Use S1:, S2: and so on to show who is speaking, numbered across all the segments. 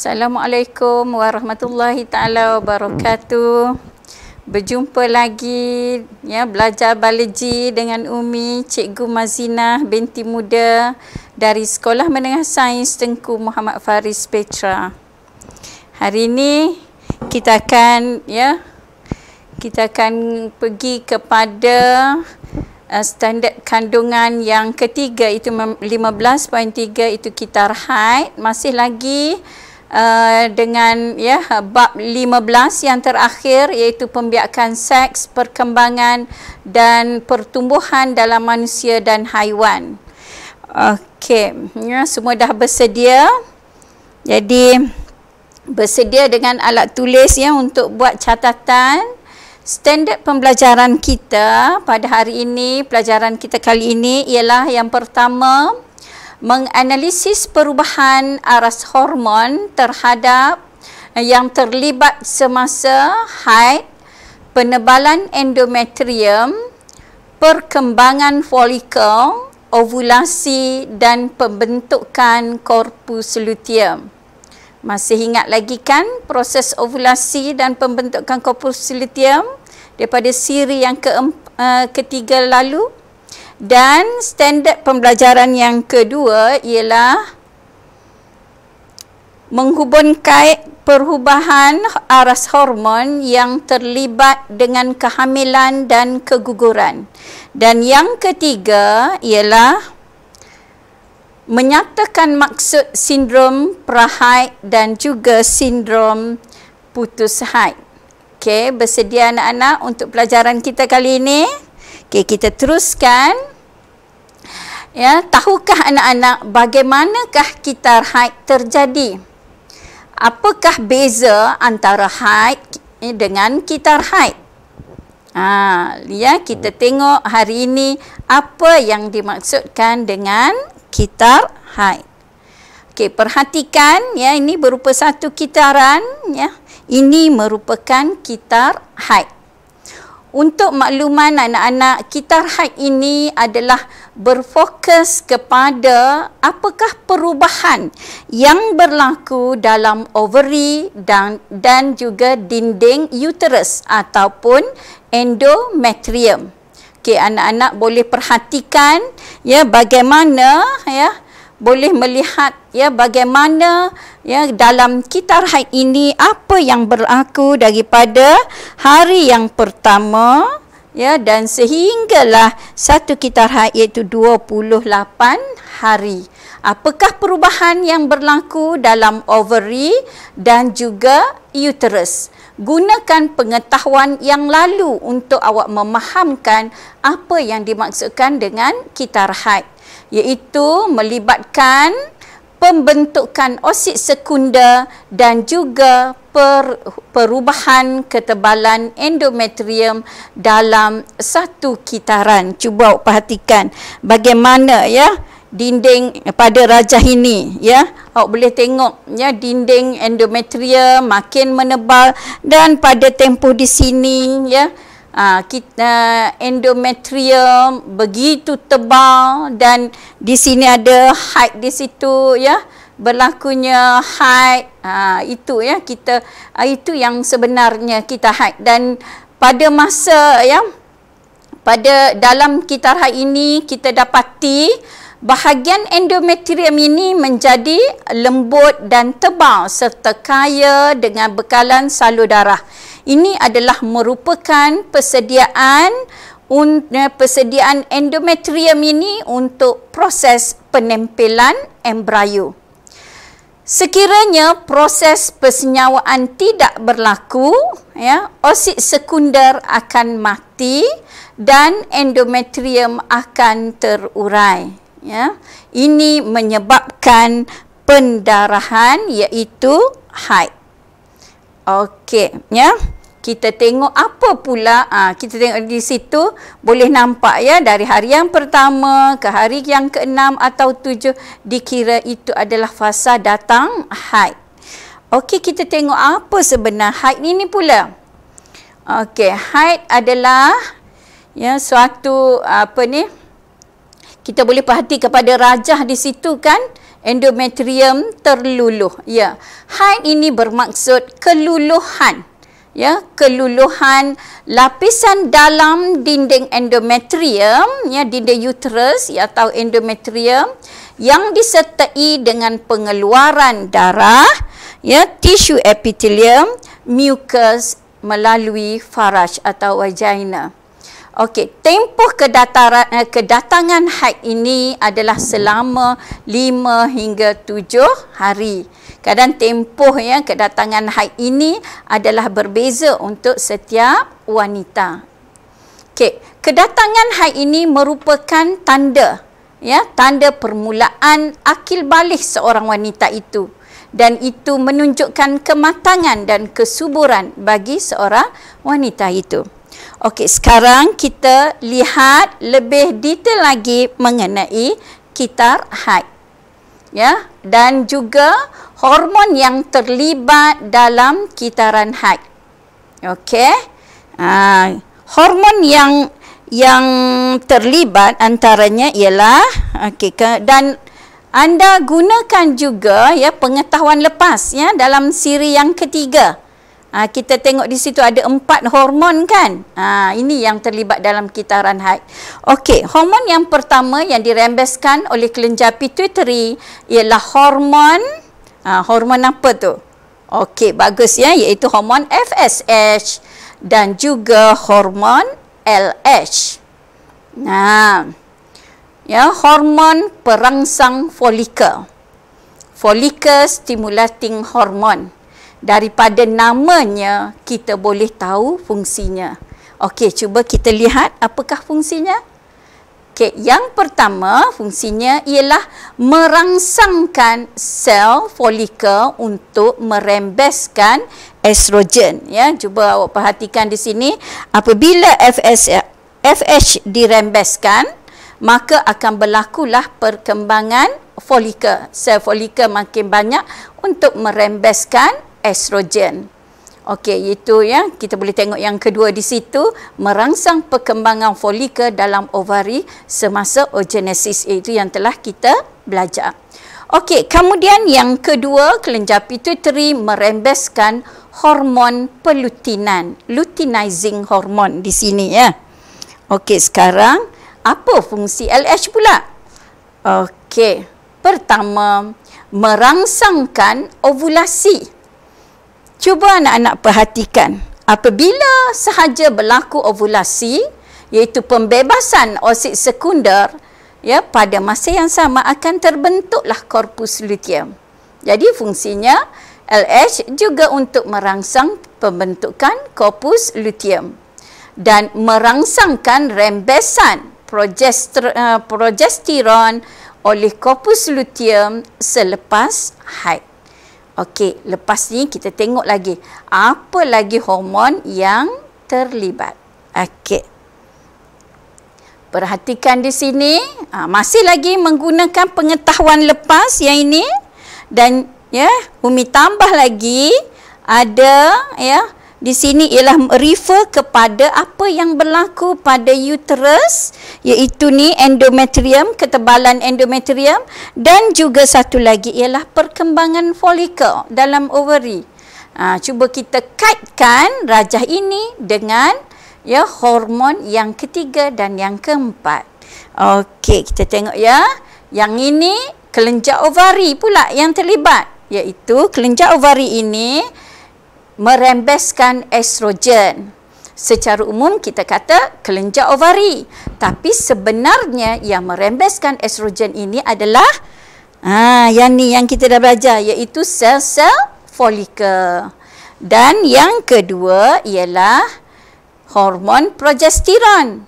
S1: Assalamualaikum warahmatullahi taala wabarakatuh. Berjumpa lagi ya, belajar biologi dengan Umi Cikgu Mazinah binti muda dari Sekolah Menengah Sains Tengku Muhammad Faris Petra. Hari ini kita akan pergi kepada standard kandungan yang ketiga, itu 15.3, itu kitar haid. Masih lagi dengan bab 15 yang terakhir, iaitu pembiakan seks, perkembangan dan pertumbuhan dalam manusia dan haiwan. Okey, semua dah bersedia. Jadi bersedia dengan alat tulis untuk buat catatan. Standard pembelajaran kita pada hari ini, pelajaran kita kali ini ialah yang pertama, menganalisis perubahan aras hormon terhadap yang terlibat semasa haid, penebalan endometrium, perkembangan folikel, ovulasi dan pembentukan korpus luteum. Masih ingat lagi kan proses ovulasi dan pembentukan korpus luteum daripada siri yang ketiga lalu? Dan standard pembelajaran yang kedua ialah menghubung kait perubahan aras hormon yang terlibat dengan kehamilan dan keguguran. Dan yang ketiga ialah menyatakan maksud sindrom prahaid dan juga sindrom putus haid. Okey, bersedia anak-anak untuk pelajaran kita kali ini? Okey, kita teruskan. Tahukah anak-anak bagaimanakah kitar haid terjadi? Apakah beza antara haid dengan kitar haid? Kita tengok hari ini apa yang dimaksudkan dengan kitar haid. Okey, perhatikan ini berupa satu kitaran Ini merupakan kitar haid. Untuk makluman anak-anak, kitar haid ini adalah berfokus kepada apakah perubahan yang berlaku dalam ovary dan juga dinding uterus ataupun endometrium. Okey, anak-anak boleh perhatikan bagaimana boleh melihat bagaimana dalam kitar haid ini apa yang berlaku daripada hari yang pertama dan sehinggalah satu kitar haid iaitu 28 hari. Apakah perubahan yang berlaku dalam ovary dan juga uterus? Gunakan pengetahuan yang lalu untuk awak memahamkan apa yang dimaksudkan dengan kitar haid, iaitu melibatkan pembentukan oksid sekunder dan juga perubahan ketebalan endometrium dalam satu kitaran. Cuba awak perhatikan bagaimana dinding pada rajah ini awak boleh tengok dinding endometrium makin menebal, dan pada tempoh di sini kita endometrium begitu tebal, dan di sini ada haid di situ berlakunya haid. Itu yang sebenarnya kita haid. Dan pada masa pada dalam kitar haid ini kita dapati bahagian endometrium ini menjadi lembut dan tebal serta kaya dengan bekalan salur darah. Ini adalah merupakan persediaan endometrium ini untuk proses penempelan embrio. Sekiranya proses persenyawaan tidak berlaku, oksid sekunder akan mati dan endometrium akan terurai. Ini menyebabkan pendarahan, iaitu haid. Okey, kita tengok apa pula, kita tengok di situ boleh nampak dari hari yang pertama ke hari yang ke-6 atau 7 dikira itu adalah fasa datang haid. Okey, kita tengok apa sebenar haid ini pula. Okey, haid adalah suatu kita boleh perhati kepada rajah di situ kan, endometrium terluluh. Ya, haid ini bermaksud keluluhan. Ya, keluluhan lapisan dalam dinding endometrium, ya, dinding uterus ya, atau endometrium yang disertai dengan pengeluaran darah, ya, tisu epithelium, mucus melalui faraj atau vagina. Okey, tempoh kedatangan haid ini adalah selama 5 hingga 7 hari. Kadang tempoh ya kedatangan haid ini adalah berbeza untuk setiap wanita. Okey, kedatangan haid ini merupakan tanda ya, tanda permulaan akil balik seorang wanita itu, dan itu menunjukkan kematangan dan kesuburan bagi seorang wanita itu. Okey, sekarang kita lihat lebih detail lagi mengenai kitar haid. Ya, dan juga hormon yang terlibat dalam kitaran haid. Okey. Hormon yang terlibat antaranya ialah dan anda gunakan juga ya pengetahuan lepas ya dalam siri yang ketiga. Kita tengok di situ ada 4 hormon kan. Ini yang terlibat dalam kitaran haid. Okey, hormon yang pertama yang dirembeskan oleh kelenjar pituitary ialah hormon apa tu? Okey, bagus ya, iaitu hormon FSH dan juga hormon LH. Ya, hormon perangsang folikel. Follicle stimulating hormone. Daripada namanya kita boleh tahu fungsinya. Okey, cuba kita lihat apakah fungsinya. Okey, yang pertama fungsinya ialah merangsangkan sel folikel untuk merembeskan estrogen. Ya, cuba awak perhatikan di sini, apabila FSH dirembeskan, maka akan berlakulah perkembangan folikel. Sel folikel makin banyak untuk merembeskan estrogen. Okey, itu ya, kita boleh tengok yang kedua di situ, merangsang perkembangan folikel dalam ovari semasa oogenesis, itu yang telah kita belajar. Okey, kemudian yang kedua, kelenjar pituitary merembeskan hormon pelutinan, luteinizing hormone di sini ya. Okey, sekarang apa fungsi LH pula? Okey, pertama, merangsangkan ovulasi. Cuba anak-anak perhatikan, apabila sahaja berlaku ovulasi, iaitu pembebasan oosit sekunder, ya, pada masa yang sama akan terbentuklah korpus luteum. Jadi fungsinya LH juga untuk merangsang pembentukan korpus luteum dan merangsangkan rembesan progesteron oleh korpus luteum selepas haid. Okey, lepas ni kita tengok lagi apa lagi hormon yang terlibat. Okey. Perhatikan di sini, masih lagi menggunakan pengetahuan lepas yang ini, dan ya, Umi tambah lagi ada ya di sini ialah refer kepada apa yang berlaku pada uterus, iaitu ni endometrium, ketebalan endometrium, dan juga satu lagi ialah perkembangan folikel dalam ovary. Cuba kita kaitkan rajah ini dengan ya hormon yang ketiga dan yang keempat. Okey, kita tengok ya. Yang ini kelenjar ovari pula yang terlibat, iaitu kelenjar ovari ini merembeskan estrogen. Secara umum kita kata kelenjar ovari, tapi sebenarnya yang merembeskan estrogen ini adalah yang ni yang kita dah belajar, iaitu sel-sel folikel. Dan yang kedua ialah hormon progesteron.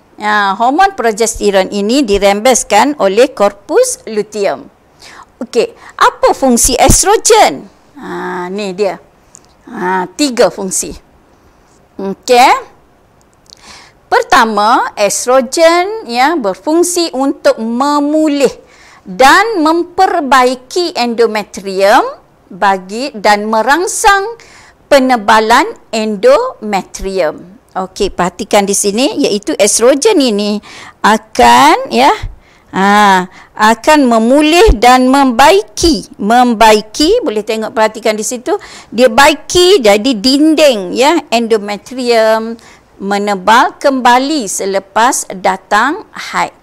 S1: Hormon progesteron ini dirembeskan oleh korpus luteum. Okey, apa fungsi estrogen? Ni dia. 3 fungsi. Okey. Pertama, estrogen ya berfungsi untuk memulih dan memperbaiki endometrium dan merangsang penebalan endometrium. Okey, perhatikan di sini, iaitu estrogen ini akan akan memulih dan membaiki, boleh tengok, perhatikan di situ, dia baiki jadi dinding ya endometrium menebal kembali selepas datang haid.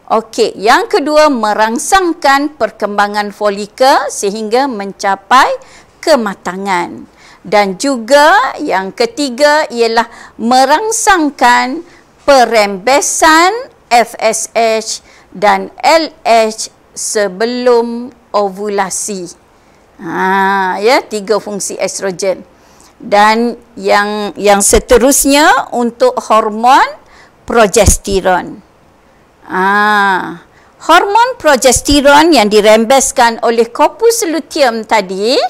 S1: Okey, yang kedua, merangsangkan perkembangan folikel sehingga mencapai kematangan. Dan juga yang ketiga ialah merangsangkan perembesan FSH dan LH sebelum ovulasi. Ya, 3 fungsi estrogen. Dan yang seterusnya untuk hormon progesteron. Hormon progesteron yang dirembeskan oleh corpus luteum tadi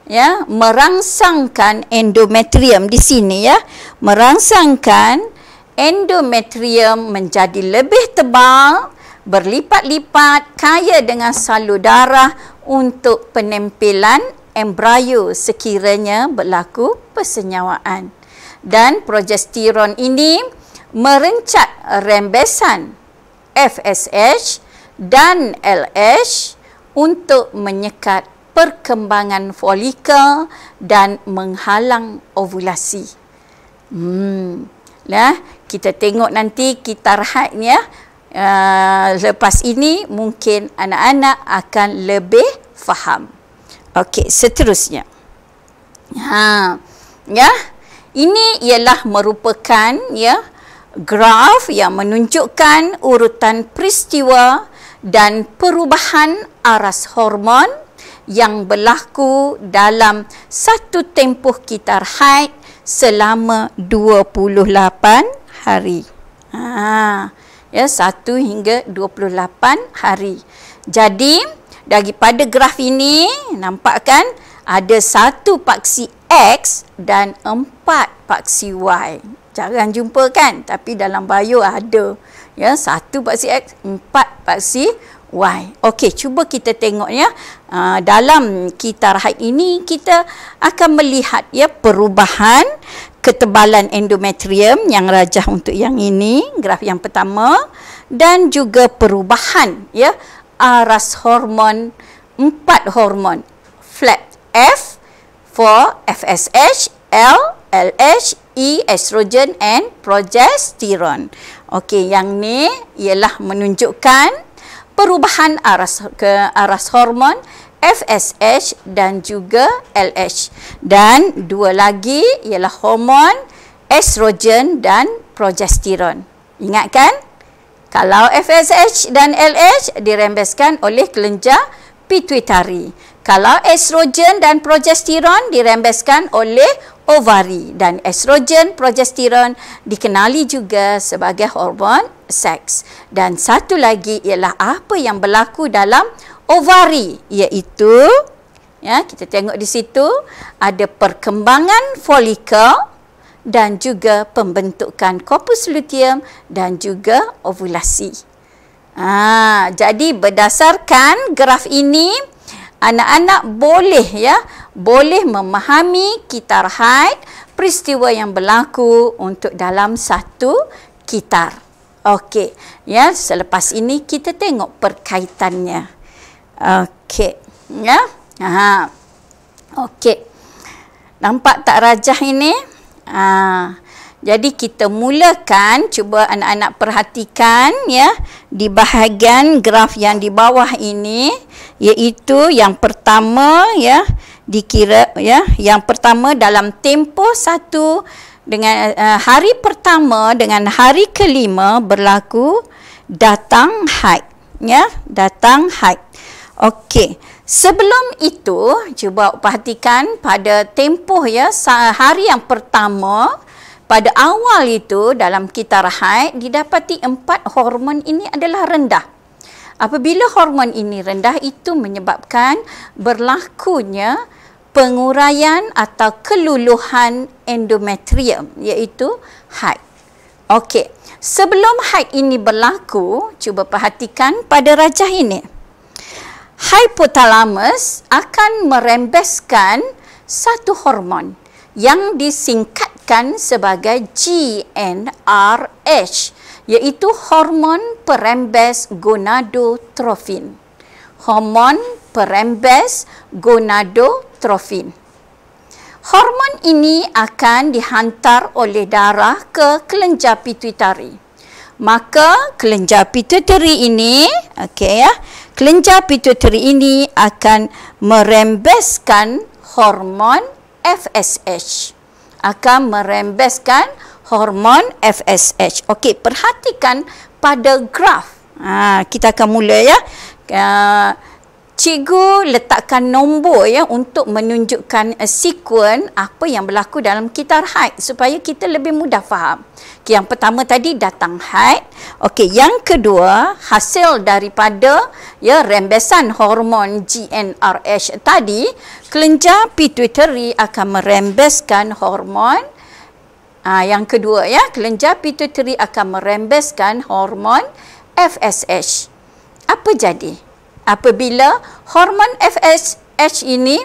S1: ya, merangsangkan endometrium di sini ya, merangsangkan endometrium menjadi lebih tebal, berlipat-lipat, kaya dengan salur darah untuk penempelan embrio sekiranya berlaku persenyawaan. Dan progesteron ini merencat rembesan FSH dan LH untuk menyekat perkembangan folikel dan menghalang ovulasi. Kita tengok nanti kitar haidnya. Lepas ini mungkin anak-anak akan lebih faham. Okey, seterusnya. Ini ialah merupakan graf yang menunjukkan urutan peristiwa dan perubahan aras hormon yang berlaku dalam satu tempoh kitar haid selama 28 hari. 1 hingga 28 hari. Jadi daripada graf ini nampak kan ada 1 paksi X dan 4 paksi Y. Jarang jumpa kan, tapi dalam bio ada. 1 paksi X, 4 paksi Y. Okey, cuba kita tengok ya. Dalam kitar haid ini kita akan melihat perubahan ketebalan endometrium yang rajah untuk yang ini, graf yang pertama, dan juga perubahan aras hormon, 4 hormon. Flat F for FSH, L, LH, E, estrogen and progesterone. Okey, yang ni ialah menunjukkan perubahan aras hormon FSH dan juga LH. Dan 2 lagi ialah hormon estrogen dan progesterone. Ingat kan? Kalau FSH dan LH dirembeskan oleh kelenjar pituitari. Kalau estrogen dan progesteron dirembeskan oleh ovari, dan estrogen, progesteron dikenali juga sebagai hormon seks. Dan satu lagi ialah apa yang berlaku dalam ovari, iaitu kita tengok di situ ada perkembangan folikel dan juga pembentukan corpus luteum dan juga ovulasi. Jadi berdasarkan graf ini, anak-anak boleh memahami kitar haid, peristiwa yang berlaku untuk dalam satu kitar. Okey, selepas ini kita tengok perkaitannya. Okey, okey. Nampak tak rajah ini? Jadi kita mulakan, cuba anak-anak perhatikan di bahagian graf yang di bawah ini, iaitu yang pertama dikira yang pertama dalam tempoh 1 dengan hari pertama dengan hari kelima berlaku datang haid, datang haid. Okey, sebelum itu cuba perhatikan pada tempoh hari yang pertama. Pada awal itu dalam kitar haid didapati 4 hormon ini adalah rendah. Apabila hormon ini rendah, itu menyebabkan berlakunya penguraian atau keluluhan endometrium, iaitu haid. Okey, sebelum haid ini berlaku, cuba perhatikan pada rajah ini. Hypothalamus akan merembeskan satu hormon yang disingkatkan sebagai GnRH, iaitu hormon perembes gonadotrofin. Hormon perembes gonadotrofin. Hormon ini akan dihantar oleh darah ke kelenjar pituitari. Maka kelenjar pituitari ini, kelenjar pituitari ini akan merembeskan hormon FSH. Akan merembeskan hormon FSH. Okey, perhatikan pada graf. Kita akan mula ya. Cikgu letakkan nombor ya untuk menunjukkan sekuen apa yang berlaku dalam kitar haid supaya kita lebih mudah faham. Yang pertama tadi datang haid. Okey, yang kedua hasil daripada ya rembesan hormon GnRH tadi, kelenjar pituitari akan merembeskan hormon yang kedua ya, kelenjar pituitari akan merembeskan hormon FSH. Apa jadi? Apabila hormon FSH ini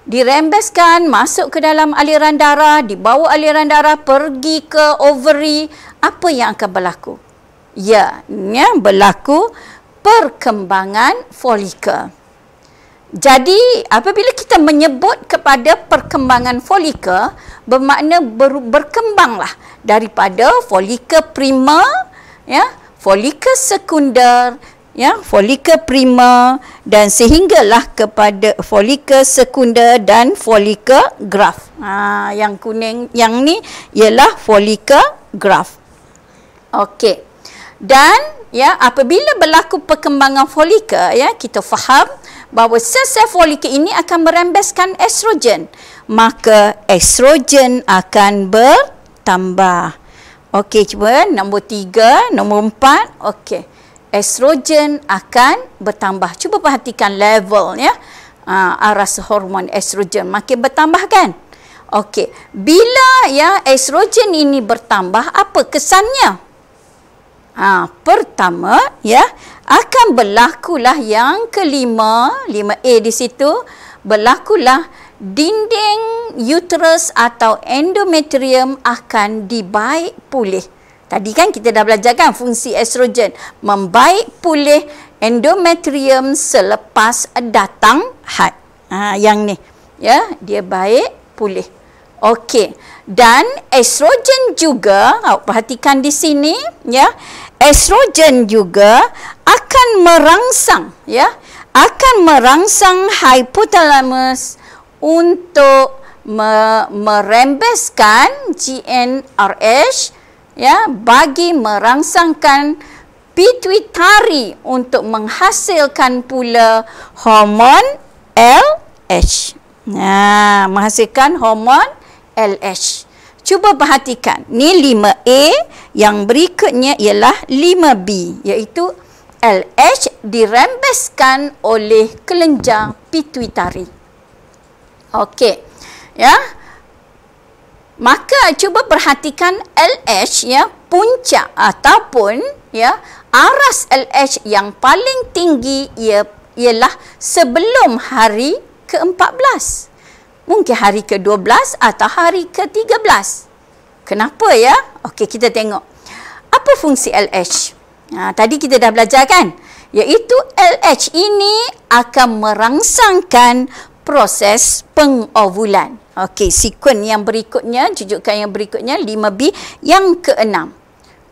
S1: dirembeskan masuk ke dalam aliran darah, dibawa aliran darah pergi ke ovary, apa yang akan berlaku? Ya, berlaku perkembangan folikel. Jadi, apabila kita menyebut kepada perkembangan folikel, bermakna berkembanglah daripada folikel primer, ya, folikel sekunder, ya, folikel primer dan sehinggalah kepada folikel sekunder dan folikel graft. Yang kuning yang ni ialah folikel graft. Okey. Dan ya, apabila berlaku perkembangan folikel ya, kita faham bahawa sel-sel folikel ini akan merembeskan estrogen. Maka estrogen akan bertambah. Okey, cuba nombor 3, nombor 4. Okey. Estrogen akan bertambah. Cuba perhatikan level ya. Aras hormon estrogen makin bertambah kan? Okey. Bila ya estrogen ini bertambah, apa kesannya? Pertama ya, akan berlakulah yang kelima, 5A di situ, berlakulah dinding uterus atau endometrium akan dibaik pulih. Tadi kan kita dah belajar kan fungsi estrogen membaik pulih endometrium selepas datang haid. Yang ni ya, dia baik pulih. Okey. Dan estrogen juga, perhatikan di sini ya, estrogen juga akan merangsang ya, akan merangsang hypothalamus untuk merembeskan GnRH ya, bagi merangsangkan pituitari untuk menghasilkan pula hormon LH. Menghasilkan hormon LH. Cuba perhatikan, ni 5A, yang berikutnya ialah 5B, iaitu LH dirembeskan oleh kelenjar pituitari. Okey. Ya. Maka cuba perhatikan LH ya, puncak ataupun ya aras LH yang paling tinggi ialah sebelum hari ke-14. Mungkin hari ke-12 atau hari ke-13. Kenapa ya? Okey, kita tengok. Apa fungsi LH? Tadi kita dah belajar kan? Iaitu LH ini akan merangsangkan proses pengovulan. Okey, sekuen yang berikutnya, jujukan yang berikutnya 5B yang ke-6.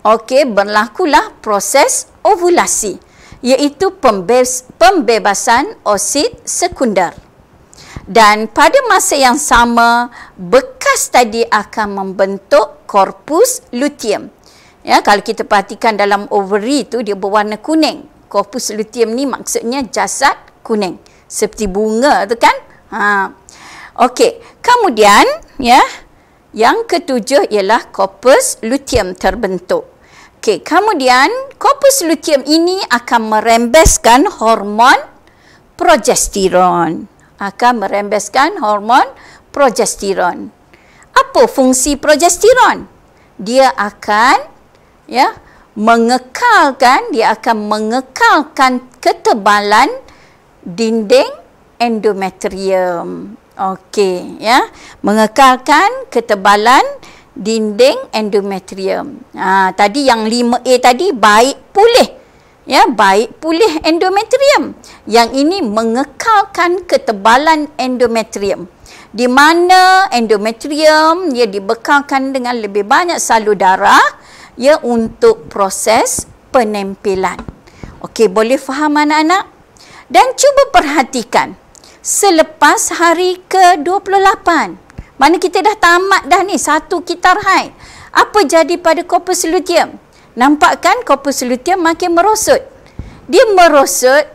S1: Okey, berlakulah proses ovulasi, iaitu pembebasan oosit sekunder. Dan pada masa yang sama, bekas tadi akan membentuk korpus luteum. Ya, kalau kita perhatikan dalam ovary tu dia berwarna kuning. Korpus luteum ni maksudnya jasad kuning, seperti bunga tu kan? Okey, kemudian ya, yang ke-7 ialah korpus luteum terbentuk. Okey, kemudian korpus luteum ini akan merembeskan hormon progesteron. Akan merembeskan hormon progesteron. Apa fungsi progesteron? Dia akan ya mengekalkan ketebalan dinding endometrium. Okey ya, mengekalkan ketebalan dinding endometrium. Tadi yang 5A tadi baik pulih. Ya, baik pulih endometrium. Yang ini mengekalkan ketebalan endometrium. Di mana endometrium dia dibekalkan dengan lebih banyak salur darah ya untuk proses penempelan. Okey, boleh faham anak-anak? Dan cuba perhatikan selepas hari ke-28. Mana kita dah tamat dah ni satu kitar haid. Apa jadi pada corpus luteum? Nampak kan corpus luteum makin merosot. Dia merosot,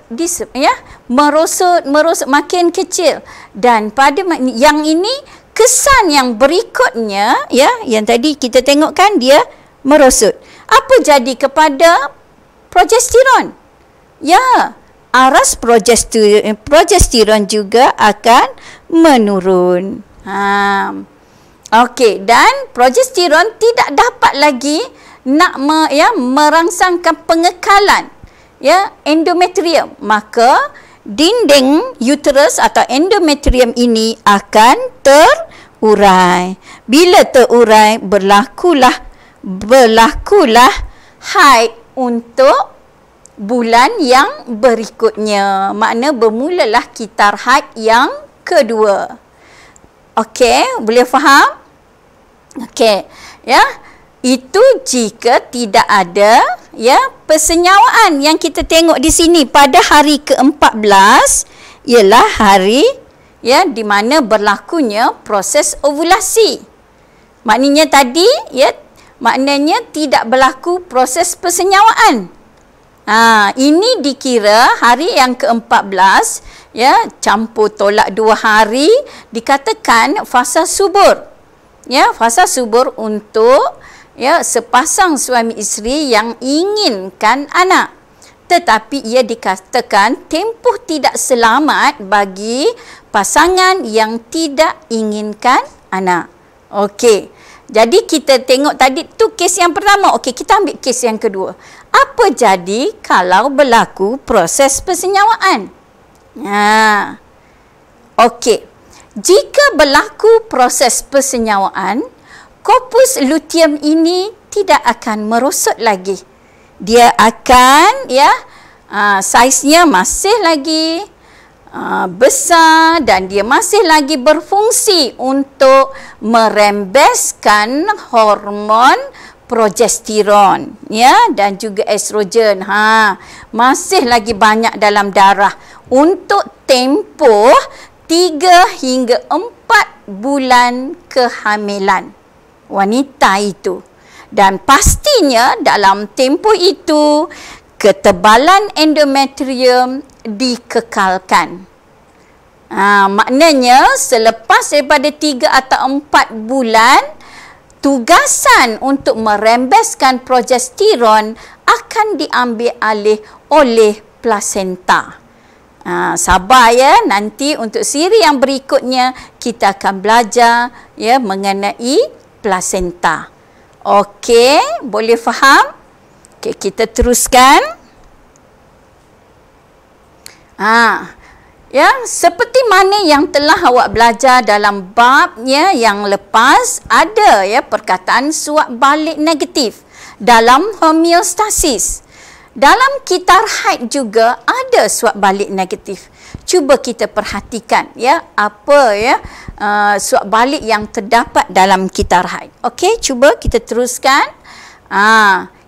S1: merosot makin kecil. Dan pada yang ini kesan yang berikutnya ya, yang tadi kita tengok kan dia merosot. Apa jadi kepada progesteron? Ya, aras progesteron juga akan menurun. Okey, dan progesteron tidak dapat lagi nak merangsangkan pengekalan endometrium, maka dinding uterus atau endometrium ini akan terurai. Bila terurai, berlakulah haid untuk bulan yang berikutnya. Makna bermulalah kitar haid yang kedua. Okey, boleh faham? Okey, ya. Itu jika tidak ada persenyawaan yang kita tengok di sini pada hari ke-14 ialah hari di mana berlakunya proses ovulasi. Maknanya tadi maknanya tidak berlaku proses persenyawaan. Ini dikira hari yang ke-14 campur tolak 2 hari dikatakan fasa subur. Fasa subur untuk sepasang suami isteri yang inginkan anak. Tetapi ia dikatakan tempoh tidak selamat bagi pasangan yang tidak inginkan anak. Okey. Jadi kita tengok tadi tu kes yang pertama. Okey, kita ambil kes yang kedua. Apa jadi kalau berlaku proses persenyawaan? Okey. Jika berlaku proses persenyawaan, corpus luteum ini tidak akan merosot lagi. Dia akan saiznya masih lagi besar dan dia masih lagi berfungsi untuk merembeskan hormon progesteron dan juga estrogen. Masih lagi banyak dalam darah untuk tempoh 3 hingga 4 bulan kehamilan wanita itu. Dan pastinya dalam tempoh itu ketebalan endometrium dikekalkan. Maknanya selepas daripada 3 atau 4 bulan, tugasan untuk merembeskan progesteron akan diambil alih oleh plasenta. Sabar nanti untuk siri yang berikutnya kita akan belajar mengenai plasenta. Okey, boleh faham? Okey, kita teruskan. Seperti mana yang telah awak belajar dalam babnya yang lepas, ada perkataan suap balik negatif dalam homeostasis. Dalam kitar haid juga ada suap balik negatif. Cuba kita perhatikan apa suap balik yang terdapat dalam kitar haid. Okey, cuba kita teruskan.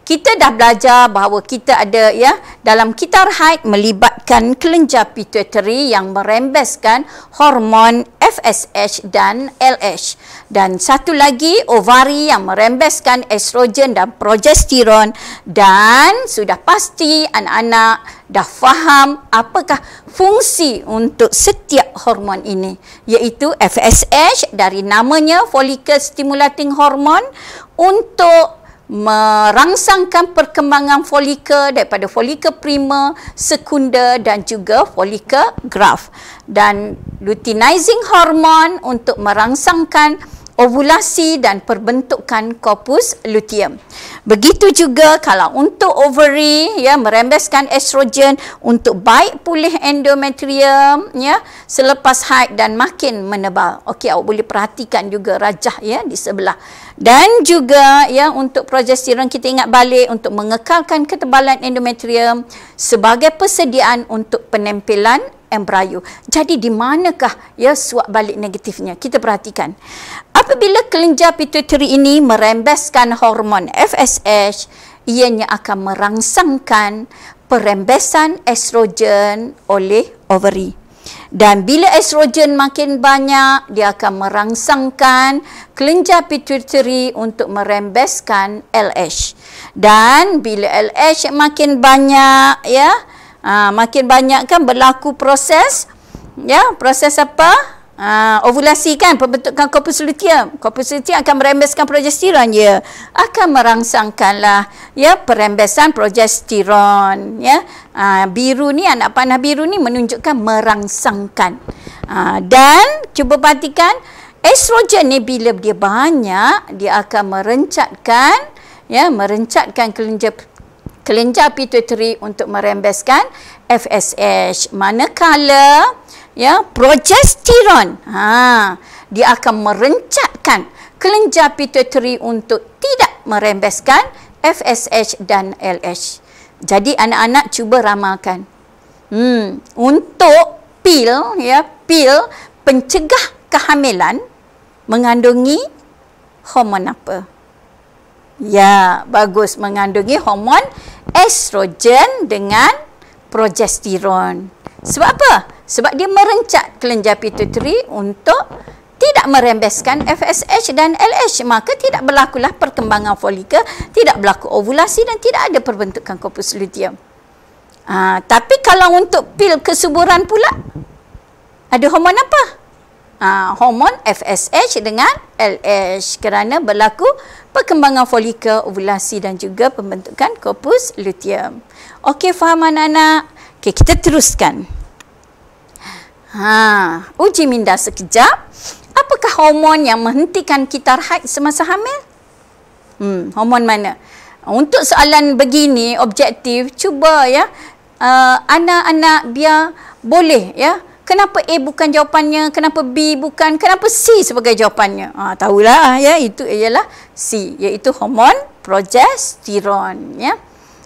S1: Kita dah belajar bahawa kita ada dalam kitar haid melibatkan kelenjar pituitary yang merembeskan hormon FSH dan LH. Dan satu lagi ovari yang merembeskan estrogen dan progesteron. Dan sudah pasti anak-anak dah faham apakah fungsi untuk setiap hormon ini, iaitu FSH dari namanya follicle stimulating hormone untuk merangsangkan perkembangan folikel daripada folikel primer, sekunder dan juga folikel graft. Dan luteinizing hormone untuk merangsangkan ovulasi dan perbentukan korpus luteum. Begitu juga kalau untuk ovary, ya, merembeskan estrogen untuk baik pulih endometrium, ya, selepas haid dan makin menebal. Okey, awak boleh perhatikan juga rajah, ya, di sebelah. Dan juga, ya, untuk progesteron kita ingat balik untuk mengekalkan ketebalan endometrium sebagai persediaan untuk penempelan embrio. Jadi di manakah, ya, suap balik negatifnya? Kita perhatikan. Apabila kelenjar pituitari ini merembeskan hormon FSH, ianya akan merangsangkan perembesan estrogen oleh ovary. Dan bila estrogen makin banyak, dia akan merangsangkan kelenjar pituitari untuk merembeskan LH. Dan bila LH makin banyak, ya, makin banyak kan berlaku proses, ya, proses apa? Ovulasi kan, pembentukan korpus luteum. Korpus luteum akan merembeskan progesteron, ya, akan merangsangkanlah, ya, perembesan progesteron, ya. Biru ni, anak panah biru ni menunjukkan merangsangkan. Dan cuba perhatikan estrogen ni bila dia banyak, dia akan merencatkan, ya, merencatkan kelenjar pituitari untuk merembeskan FSH. Manakala, ya, progesteron, dia akan merencatkan kelenjar pituitari untuk tidak merembeskan FSH dan LH. Jadi anak-anak cuba ramalkan. Untuk pil, ya, pil pencegah kehamilan mengandungi hormon apa? Ya, bagus, mengandungi hormon estrogen dengan progesteron. Sebab apa? Sebab dia merencat kelenjar pituitari untuk tidak merembeskan FSH dan LH. Maka tidak berlakulah perkembangan folikel, tidak berlaku ovulasi dan tidak ada perbentukan korpus luteum. Tapi kalau untuk pil kesuburan pula, ada hormon apa? Hormon FSH dengan LH kerana berlaku perkembangan folikel, ovulasi dan juga pembentukan korpus luteum. Okey, faham anak-anak? Okey, kita teruskan. Uji minda sekejap. Apakah hormon yang menghentikan kitar haid semasa hamil? Hormon mana? Untuk soalan begini, objektif, cuba, ya, anak-anak biar boleh, ya. Kenapa A bukan jawapannya, kenapa B bukan, kenapa C sebagai jawapannya? Tahulah, ya, itu ialah C, iaitu hormon progesteron, ya.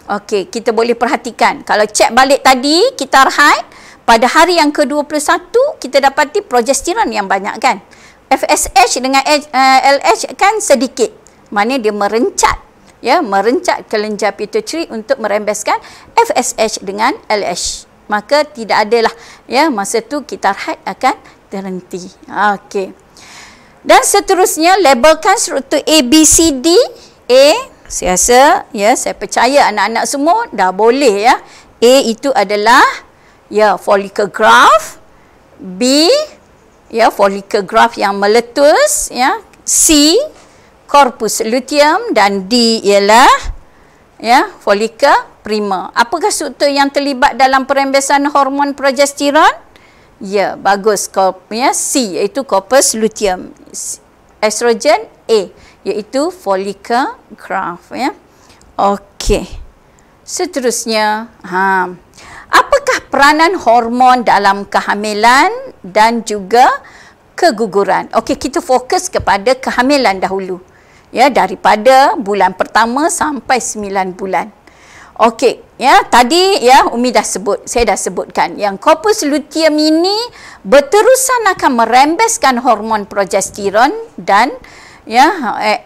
S1: Okey, kita boleh perhatikan. Kalau cek balik tadi, kitar haid, pada hari yang ke-21, kita dapati progesteron yang banyak kan. FSH dengan LH kan sedikit. Maknanya dia merencat, ya, merencat kelenjar pituitari untuk merembeskan FSH dengan LH. Maka tidak adalah, ya, masa tu kitar haid akan terhenti. Okey. Dan seterusnya, labelkan struktur A, B, C, D. A, saya rasa, ya, saya percaya anak-anak semua dah boleh, ya. A itu adalah, ya, follicle graph. B, ya, follicle graph yang meletus, ya. C, korpus luteum. Dan D ialah, ya, follicle prima. Apakah struktur yang terlibat dalam perembesan hormon progesteron? Ya, bagus. Ya, C iaitu korpus luteum. Estrogen A iaitu follicle graph, ya. Okey. Seterusnya, apakah peranan hormon dalam kehamilan dan juga keguguran? Okey, kita fokus kepada kehamilan dahulu. Ya, daripada bulan pertama sampai 9 bulan. Okey, ya, tadi, ya, Umi dah sebut, saya dah sebutkan yang korpus luteum ini berterusan akan merembeskan hormon progesteron dan, ya,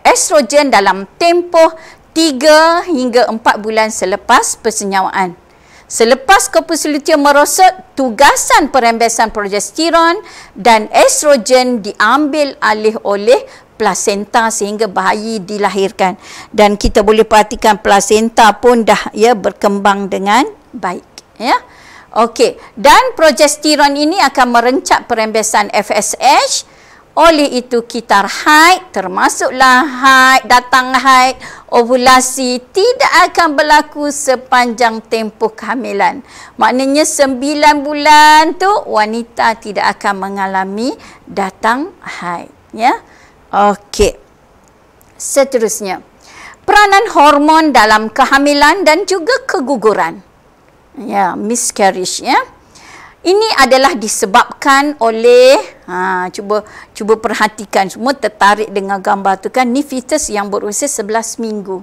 S1: estrogen dalam tempoh 3 hingga 4 bulan selepas persenyawaan. Selepas korpus luteum merosot, tugasan perembesan progesteron dan estrogen diambil alih oleh plasenta sehingga bayi dilahirkan. Dan kita boleh perhatikan plasenta pun dah, ya, berkembang dengan baik, ya. Okey, dan progesteron ini akan merencap perembesan FSH. Oleh itu kitar haid, termasuklah haid, datang haid, ovulasi tidak akan berlaku sepanjang tempoh kehamilan. Maknanya 9 bulan tu wanita tidak akan mengalami datang haid, ya. Okey. Seterusnya, peranan hormon dalam kehamilan dan juga keguguran. Ya, miscarriage ya. Ini adalah disebabkan oleh cuba perhatikan, semua tertarik dengan gambar tu kan, ni fetus yang berusia 11 minggu.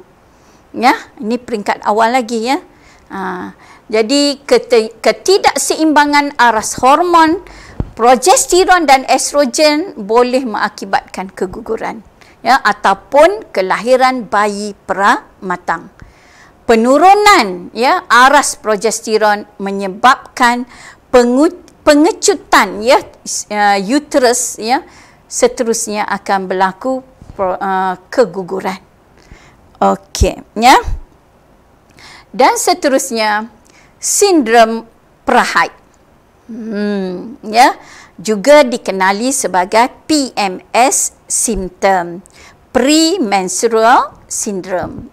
S1: Ya, ini peringkat awal lagi ya. Jadi ketidakseimbangan aras hormon progesteron dan estrogen boleh mengakibatkan keguguran ya ataupun kelahiran bayi pramatang. Penurunan ya aras progesteron menyebabkan pengecutan ya uterus ya, seterusnya akan berlaku keguguran. Okey ya. Dan seterusnya sindrom prahaid. Ya, juga dikenali sebagai PMS symptom, premenstrual syndrome.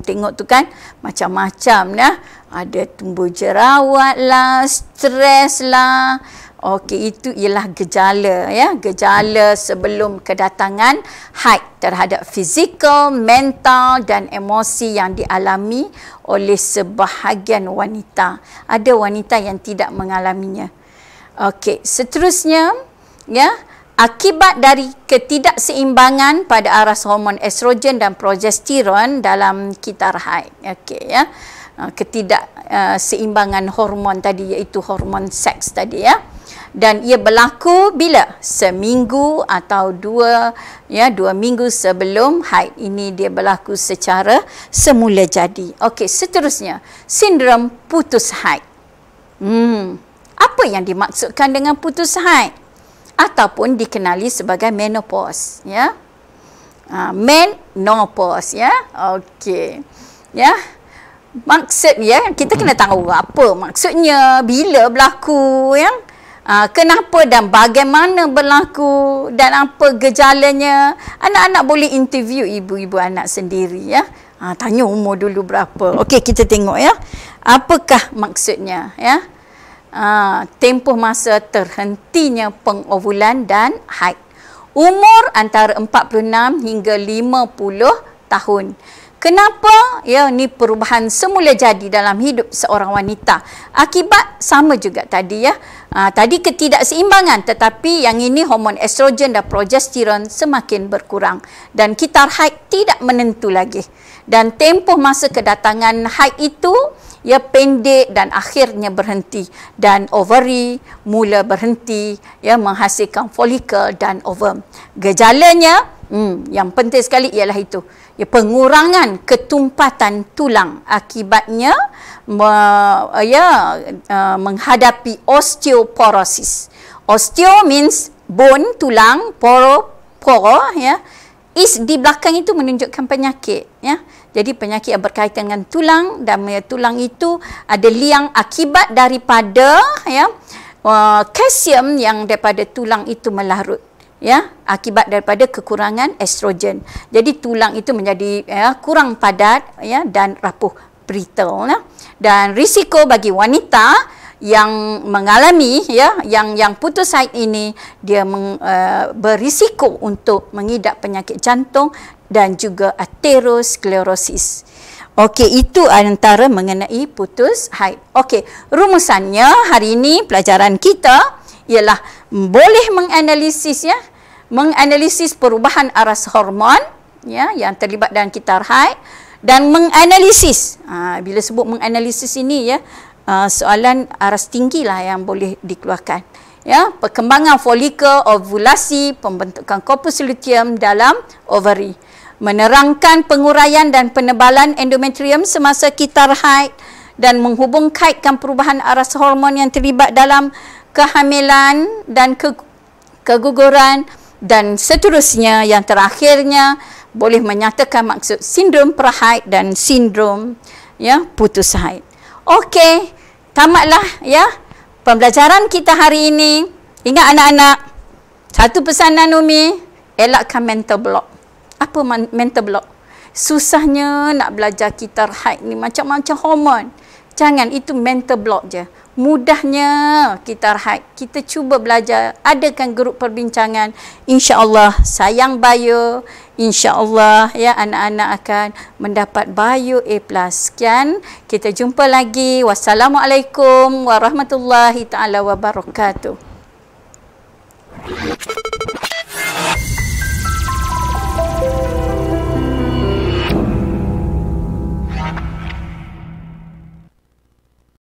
S1: Tengok tu kan macam-macam ya. Ada tumbuh jerawat lah, stres lah. Okey, itu ialah gejala ya, gejala sebelum kedatangan haid terhadap fizikal, mental dan emosi yang dialami oleh sebahagian wanita. Ada wanita yang tidak mengalaminya. Okey, seterusnya ya, akibat dari ketidakseimbangan pada aras hormon estrogen dan progesteron dalam kitar haid. Okey ya. Ketidakseimbangan hormon tadi, iaitu hormon seks tadi ya. Dan ia berlaku bila? Seminggu atau dua minggu sebelum haid. Ini dia berlaku secara semula jadi. Okey, seterusnya sindrom putus haid. Apa yang dimaksudkan dengan putus haid? Ataupun dikenali sebagai menopause ya. Menopause ya. Okey. Ya. Maksudnya kita kena tahu apa maksudnya, bila berlaku ya. Kenapa dan bagaimana berlaku dan apa gejalanya. Anak-anak boleh interview ibu-ibu anak sendiri ya. Tanya umur dulu berapa. Okey, kita tengok ya. Apakah maksudnya ya? Tempoh masa terhentinya pengovulan dan haid. Umur antara 46 hingga 50 tahun. Kenapa? Ya, ni perubahan semula jadi dalam hidup seorang wanita. Akibat sama juga tadi ya. Tadi ketidakseimbangan, tetapi yang ini hormon estrogen dan progesteron semakin berkurang dan kitar haid tidak menentu lagi. Dan tempoh masa kedatangan haid itu ia pendek dan akhirnya berhenti, dan ovary mula berhenti ya menghasilkan folikel dan ovum. Gejalanya yang penting sekali ialah itu, ya, pengurangan ketumpatan tulang, akibatnya menghadapi osteoporosis. Osteo means bone, tulang, poro ya, is di belakang itu menunjukkan penyakit ya. Jadi penyakit yang berkaitan dengan tulang, dan tulang itu ada liang akibat daripada ya kalsium yang daripada tulang itu melarut ya, akibat daripada kekurangan estrogen. Jadi tulang itu menjadi kurang padat ya dan rapuh, brittle ya. Dan risiko bagi wanita yang mengalami yang putus haid ini, dia berisiko untuk mengidap penyakit jantung dan juga aterosklerosis. Okey, itu antara mengenai putus haid. Okey, rumusannya hari ini pelajaran kita ialah boleh menganalisis perubahan aras hormon ya yang terlibat dalam kitar haid, dan menganalisis. Bila sebut menganalisis ini ya, soalan aras tinggi lah yang boleh dikeluarkan ya, perkembangan folikel, ovulasi, pembentukan corpus luteum dalam ovary, menerangkan penguraian dan penebalan endometrium semasa kitar haid, dan menghubungkaitkan perubahan aras hormon yang terlibat dalam kehamilan dan keguguran, dan seterusnya yang terakhirnya boleh menyatakan maksud sindrom prahaid dan sindrom ya putus haid. Okey, tamatlah ya pembelajaran kita hari ini. Ingat anak-anak, satu pesanan Umi, elakkan mental block. Apa mental block? Susahnya nak belajar kitar haid ni, macam-macam hormon. Jangan, itu mental block je. mudahnya kita rehat. Kita cuba belajar, adakan grup perbincangan. InsyaAllah sayang bio, InsyaAllah ya anak-anak akan mendapat bio A+. Sekian, kita jumpa lagi. Wassalamualaikum warahmatullahi taala wabarakatuh.